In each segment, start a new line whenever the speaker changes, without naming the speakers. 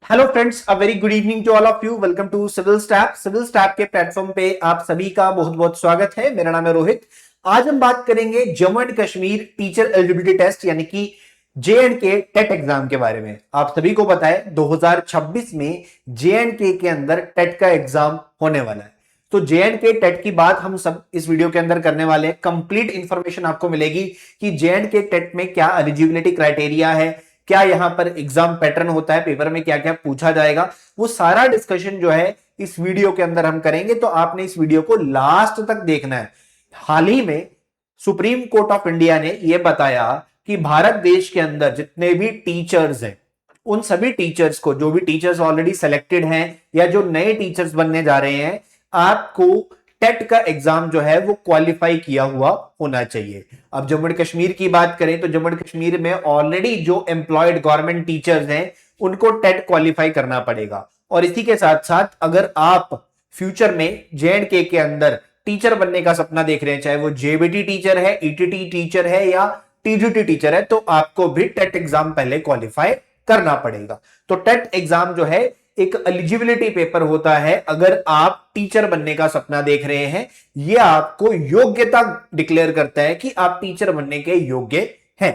Hello friends, a very good evening to all of you. Welcome to civil step. Civil step के platform पे आप सभी का बहुत बहुत स्वागत है। मेरा नाम है रोहित। आज हम बात करेंगे Jammu and Kashmir teacher eligibility test यानी कि J and K TET exam के बारे में। आप सभी को पता है 2026 में जे एंड के अंदर टेट का एग्जाम होने वाला है। तो जे एंड के टेट की बात हम सब इस वीडियो के अंदर करने वाले हैं। कंप्लीट इंफॉर्मेशन आपको मिलेगी कि जे एंड के टेट में क्या एलिजिबिलिटी क्राइटेरिया है, क्या यहां पर एग्जाम पैटर्न होता है, पेपर में क्या क्या पूछा जाएगा, वो सारा डिस्कशन जो है इस वीडियो के अंदर हम करेंगे। तो आपने इस वीडियो को लास्ट तक देखना है। हाल ही में सुप्रीम कोर्ट ऑफ इंडिया ने यह बताया कि भारत देश के अंदर जितने भी टीचर्स हैं, उन सभी टीचर्स को, जो भी टीचर्स ऑलरेडी सेलेक्टेड हैं या जो नए टीचर्स बनने जा रहे हैं, आपको टेट का एग्जाम जो है वो क्वालिफाई किया हुआ होना चाहिए। अब जम्मू एंड कश्मीर की बात करें तो जम्मू एंड कश्मीर में ऑलरेडी जो एम्प्लॉयड गवर्नमेंट टीचर्स हैं उनको टेट क्वालिफाई करना पड़ेगा। और इसी के साथ साथ अगर आप फ्यूचर में जे एंड के अंदर टीचर बनने का सपना देख रहे हैं, चाहे वो जेबीटी टीचर है, ईटीटी टीचर है या टीजीटी टीचर है, तो आपको भी टेट एग्जाम पहले क्वालिफाई करना पड़ेगा। तो टेट एग्जाम जो है एक एलिजिबिलिटी पेपर होता है। अगर आप टीचर बनने का सपना देख रहे हैं, यह आपको योग्यता डिक्लेयर करता है कि आप टीचर बनने के योग्य हैं।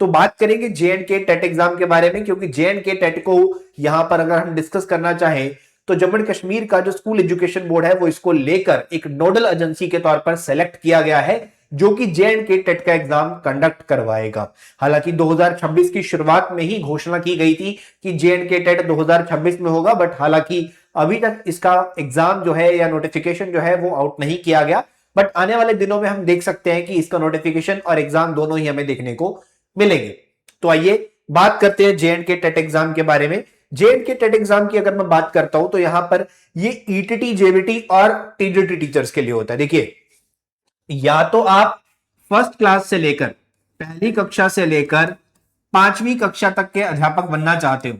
तो बात करेंगे जे एंड के टेट एग्जाम के बारे में, क्योंकि जे एंड के टेट को यहां पर अगर हम डिस्कस करना चाहें तो जम्मू एंड कश्मीर का जो स्कूल एजुकेशन बोर्ड है वो इसको लेकर एक नोडल एजेंसी के तौर पर सेलेक्ट किया गया है, जो कि जे एंड के टेट का एग्जाम कंडक्ट करवाएगा। हालांकि 2026 की शुरुआत में ही घोषणा की गई थी कि जे एंड के टेट 2026 में होगा, बट हालांकि अभी तक इसका एग्जाम जो है या नोटिफिकेशन जो है वो आउट नहीं किया गया। बट आने वाले दिनों में हम देख सकते हैं कि इसका नोटिफिकेशन और एग्जाम दोनों ही हमें देखने को मिलेंगे। तो आइए बात करते हैं जे एंड के टेट एग्जाम के बारे में। जे एंड के टेट एग्जाम की अगर मैं बात करता हूं तो यहां पर ये ईटीटी, जेबीटी और टीजीटी टीचर्स के लिए होता है। देखिए, या तो आप फर्स्ट क्लास से लेकर, पहली कक्षा से लेकर 5वीं कक्षा तक के अध्यापक बनना चाहते हो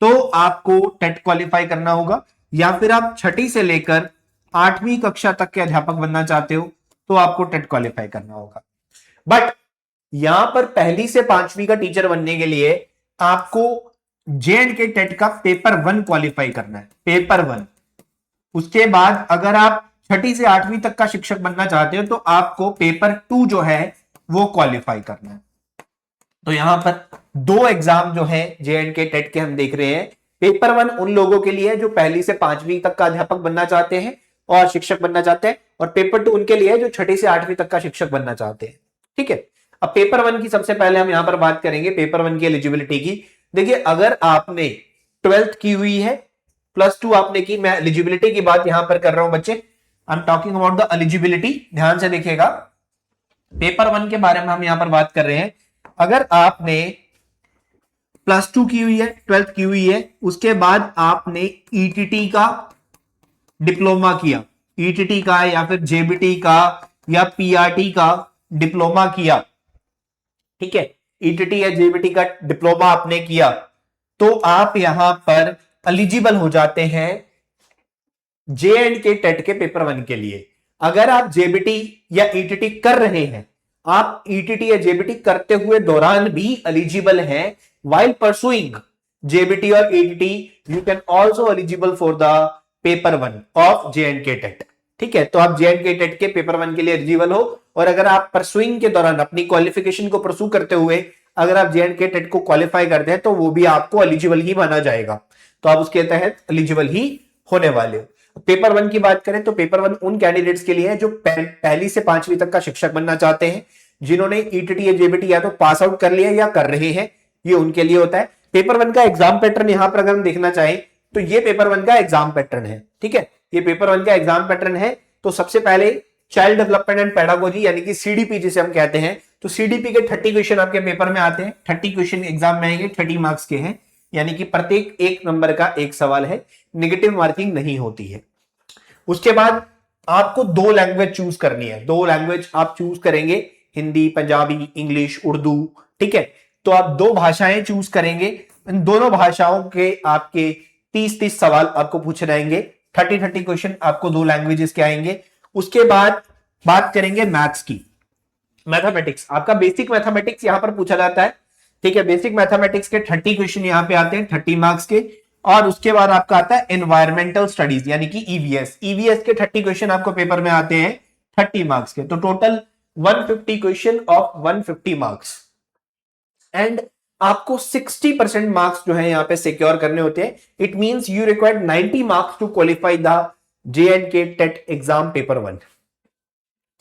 तो आपको टेट क्वालिफाई करना होगा, या फिर आप छठी से लेकर 8वीं कक्षा तक के अध्यापक बनना चाहते हो तो आपको टेट क्वालिफाई करना होगा। बट यहां पर पहली से 5वीं का टीचर बनने के लिए आपको जे एंड के टेट का पेपर 1 क्वालिफाई करना है, पेपर 1। उसके बाद अगर आप छठी से 8वीं तक का शिक्षक बनना चाहते हो तो आपको पेपर 2 जो है वो क्वालिफाई करना है। तो यहां पर दो एग्जाम जो है जे एंड के टेट के हम देख रहे हैं। पेपर 1 उन लोगों के लिए है जो पहली से 5वीं तक का अध्यापक बनना चाहते हैं और शिक्षक बनना चाहते हैं, और पेपर 2 उनके लिए है जो छठी से 8वीं तक का शिक्षक बनना चाहते हैं। ठीक है। अब पेपर 1 की सबसे पहले हम यहां पर बात करेंगे पेपर 1 की एलिजिबिलिटी की। देखिए, अगर आपने 12th की हुई है, +2 आपने की, मैं एलिजिबिलिटी की बात यहां पर कर रहा हूं बच्चे, I am talking about the eligibility. ध्यान से देखिएगा, पेपर 1 के बारे में हम यहां पर बात कर रहे हैं। अगर आपने +2 की हुई है, 12th की हुई है, उसके बाद आपने ईटीटी का डिप्लोमा किया, ईटीटी का या फिर जेबीटी का या पीआरटी का डिप्लोमा किया, ठीक है, ईटीटी या जेबीटी का डिप्लोमा आपने किया, तो आप यहां पर एलिजिबल हो जाते हैं जे एंड के टेट के पेपर 1 के लिए। अगर आप जेबीटी या ईटीटी कर रहे हैं, आप ईटीटी या जेबीटी करते हुए दौरान भी एलिजिबल हैं। while pursuing जेबीटी और ETT you can also eligible for the paper 1 of J and K TET. ठीक है, तो आप जे एंड के टेट के पेपर 1 के लिए एलिजिबल हो, और अगर आप परसुइंग के दौरान अपनी क्वालिफिकेशन को परसू करते हुए अगर आप जे एंड के टेट को क्वालिफाई करते हैं तो वो भी आपको एलिजिबल ही माना जाएगा, तो आप उसके तहत एलिजिबल ही होने वाले हो। पेपर 1 की बात करें तो पेपर 1 उन कैंडिडेट्स के लिए है जो पहली से 5वीं तक का शिक्षक बनना चाहते हैं, जिन्होंने ईटीटी या जेबीटी या तो पास आउट कर लिया या कर रहे हैं, ये उनके लिए होता है। पेपर 1 का एग्जाम पैटर्न यहां पर अगर हम देखना चाहें तो ये पेपर 1 का एग्जाम पैटर्न है। ठीक है, ये पेपर 1 का एग्जाम पैटर्न है। तो सबसे पहले चाइल्ड डेवलपमेंट एंड पेडागोजी यानी कि सीडीपी जिसे हम कहते हैं, तो सीडीपी के 30 क्वेश्चन आपके पेपर में आते हैं। 30 क्वेश्चन एग्जाम में आएंगे, 30 मार्क्स के हैं, यानी कि प्रत्येक 1 नंबर का एक सवाल है, नेगेटिव मार्किंग नहीं होती है। उसके बाद आपको 2 लैंग्वेज चूज करनी है, 2 लैंग्वेज आप चूज करेंगे, हिंदी, पंजाबी, इंग्लिश, उर्दू। ठीक है, तो आप 2 भाषाएं चूज करेंगे। इन दोनों भाषाओं के आपके 30-30 सवाल आपको पूछे जाएंगे। 30-30 क्वेश्चन आपको 2 लैंग्वेजेस के आएंगे। उसके बाद बात करेंगे मैथ्स की, मैथमेटिक्स। आपका बेसिक मैथमेटिक्स यहां पर पूछा जाता है। ठीक है, बेसिक मैथमेटिक्स के 30 क्वेश्चन यहां पे आते हैं, 30 मार्क्स के। और उसके बाद आपका आता है एनवायरमेंटल स्टडीज यानी कि ईवीएस। ईवीएस के 30 क्वेश्चन आपको पेपर में आते हैं 30 मार्क्स के, तो total 150 question of 150 marks. And आपको 60% मार्क्स जो है यहां पे सिक्योर करने होते हैं। It means you required 90 marks to qualify the JNK TET exam paper 1।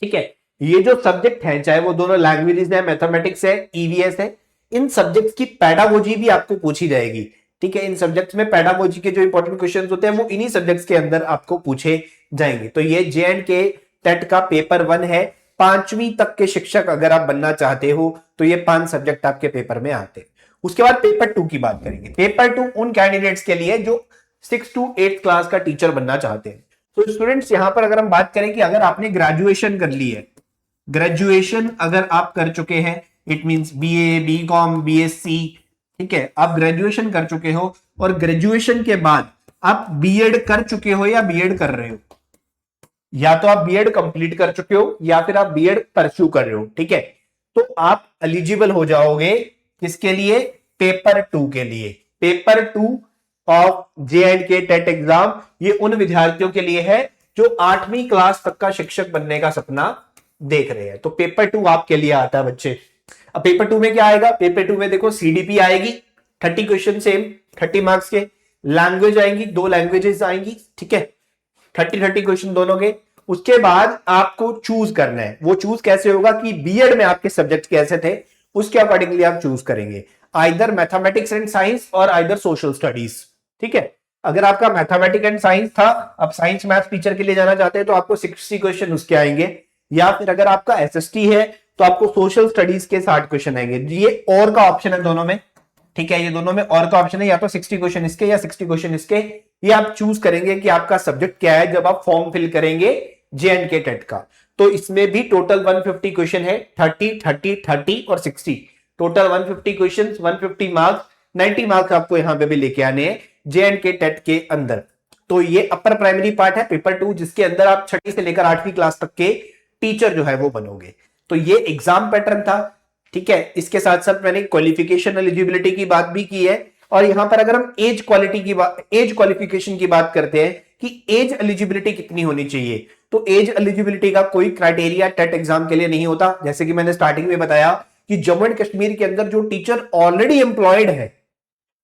ठीक है, ये जो सब्जेक्ट है चाहे वो दोनों लैंग्वेजेस है, मैथमेटिक्स है, ईवीएस है, इन सब्जेक्ट्स की पेडागोजी भी आपको पूछी जाएगी। ठीक है, इन सब्जेक्ट्स में पेडागोजी के जो इंपॉर्टेंट क्वेश्चंस होते हैं वो इन्हीं सब्जेक्ट्स के अंदर आपको पूछे जाएंगे। तो ये JNK टेट का पेपर 1 है। 5वीं तक के शिक्षक अगर आप बनना चाहते हो तो ये 5 सब्जेक्ट आपके पेपर में आते हैं। उसके बाद पेपर 2 की बात करेंगे। पेपर 2 उन कैंडिडेट्स के लिए जो 6 to 8 क्लास का टीचर बनना चाहते हैं। तो स्टूडेंट्स यहां पर अगर हम बात करें कि अगर आपने ग्रेजुएशन कर ली है, ग्रेजुएशन अगर आप कर चुके हैं, it means BA, BCom, BSc, ठीक है, आप ग्रेजुएशन कर चुके हो और ग्रेजुएशन के बाद आप बीएड कर चुके हो या बीएड कर रहे हो, या तो आप बीएड कंप्लीट कर चुके हो या फिर आप बीएड परस्यू कर रहे हो, ठीक है, तो आप एलिजिबल हो जाओगे किसके लिए? पेपर 2 के लिए। Paper 2 of JNK TET exam ये उन विद्यार्थियों के लिए है जो 8वीं क्लास तक का शिक्षक बनने का सपना देख रहे हैं। तो पेपर 2 आपके लिए आता है बच्चे। अब पेपर 2 में क्या आएगा? पेपर 2 में देखो CDP आएगी, 30 क्वेश्चन सेम 30 मार्क्स के, लैंग्वेज आएंगी, 2 लैंग्वेजेस आएंगी, ठीक है, 30 क्वेश्चन दोनों के। उसके बाद आपको चूज करना है। वो चूज कैसे होगा कि बीएड में आपके सब्जेक्ट कैसे थे उसके अकॉर्डिंगली आप चूज करेंगे, आइदर मैथमेटिक्स एंड साइंस और आइदर सोशल स्टडीज। ठीक है, अगर आपका मैथमेटिक्स एंड साइंस था, आप साइंस मैथ्स टीचर के लिए जाना चाहते हैं तो आपको 60 क्वेश्चन उसके आएंगे, या फिर अगर आपका SST है तो आपको सोशल स्टडीज के 60 क्वेश्चन आएंगे। ये और का ऑप्शन है दोनों में, ठीक है, ये दोनों में और का ऑप्शन है, या तो 60 क्वेश्चन इसके या 60 क्वेश्चन इसके। ये आप चूज करेंगे कि आपका सब्जेक्ट क्या है जब आप फॉर्म फिल करेंगे JNK टेट का। तो इसमें भी टोटल 150 क्वेश्चन है, 30, 30, 30 और 60, टोटल 150 क्वेश्चन, 150 मार्क्स, 90 मार्क्स आपको यहां पे भी लेके आने हैं JNK टेट के अंदर। तो ये अपर प्राइमरी पार्ट है पेपर 2, जिसके अंदर आप 6वीं से लेकर 8वीं क्लास तक के टीचर जो है वो बनोगे। तो ये एग्जाम पैटर्न था, ठीक है। इसके साथ साथ मैंने क्वालिफिकेशन एलिजिबिलिटी की बात भी की है, और यहां पर अगर हम एज क्वालिफिकेशन की बात करते हैं कि एज एलिजिबिलिटी कितनी होनी चाहिए, तो एज एलिजिबिलिटी का कोई क्राइटेरिया टेट एग्जाम के लिए नहीं होता। जैसे कि मैंने स्टार्टिंग में बताया कि जम्मू एंड कश्मीर के अंदर जो टीचर ऑलरेडी एम्प्लॉयड है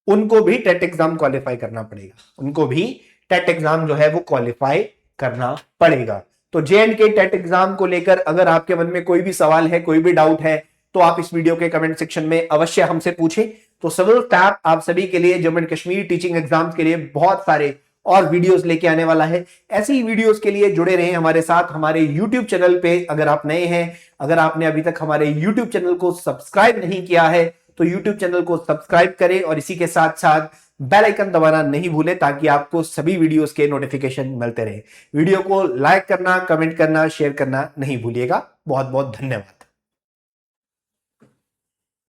उनको भी टेट एग्जाम क्वालिफाई करना पड़ेगा, उनको भी टेट एग्जाम जो है वो क्वालिफाई करना पड़ेगा। तो JNK टेट एग्जाम को लेकर अगर आपके मन में कोई भी सवाल है, कोई भी डाउट है, तो आप इस वीडियो के कमेंट सेक्शन में अवश्य हमसे पूछें। तो सिविल स्टैप आप सभी के लिए Jammu and Kashmir teaching exams के लिए बहुत सारे और वीडियोस लेके आने वाला है। ऐसे ही वीडियोस के लिए जुड़े रहें हमारे साथ हमारे YouTube चैनल पे। अगर आप नए हैं, अगर आपने अभी तक हमारे YouTube चैनल को सब्सक्राइब नहीं किया है तो YouTube चैनल को सब्सक्राइब करें, और इसी के साथ साथ बेल आइकन दबाना नहीं भूलें ताकि आपको सभी वीडियोस के नोटिफिकेशन मिलते रहे। वीडियो को लाइक करना, कमेंट करना, शेयर करना नहीं भूलिएगा। बहुत बहुत धन्यवाद।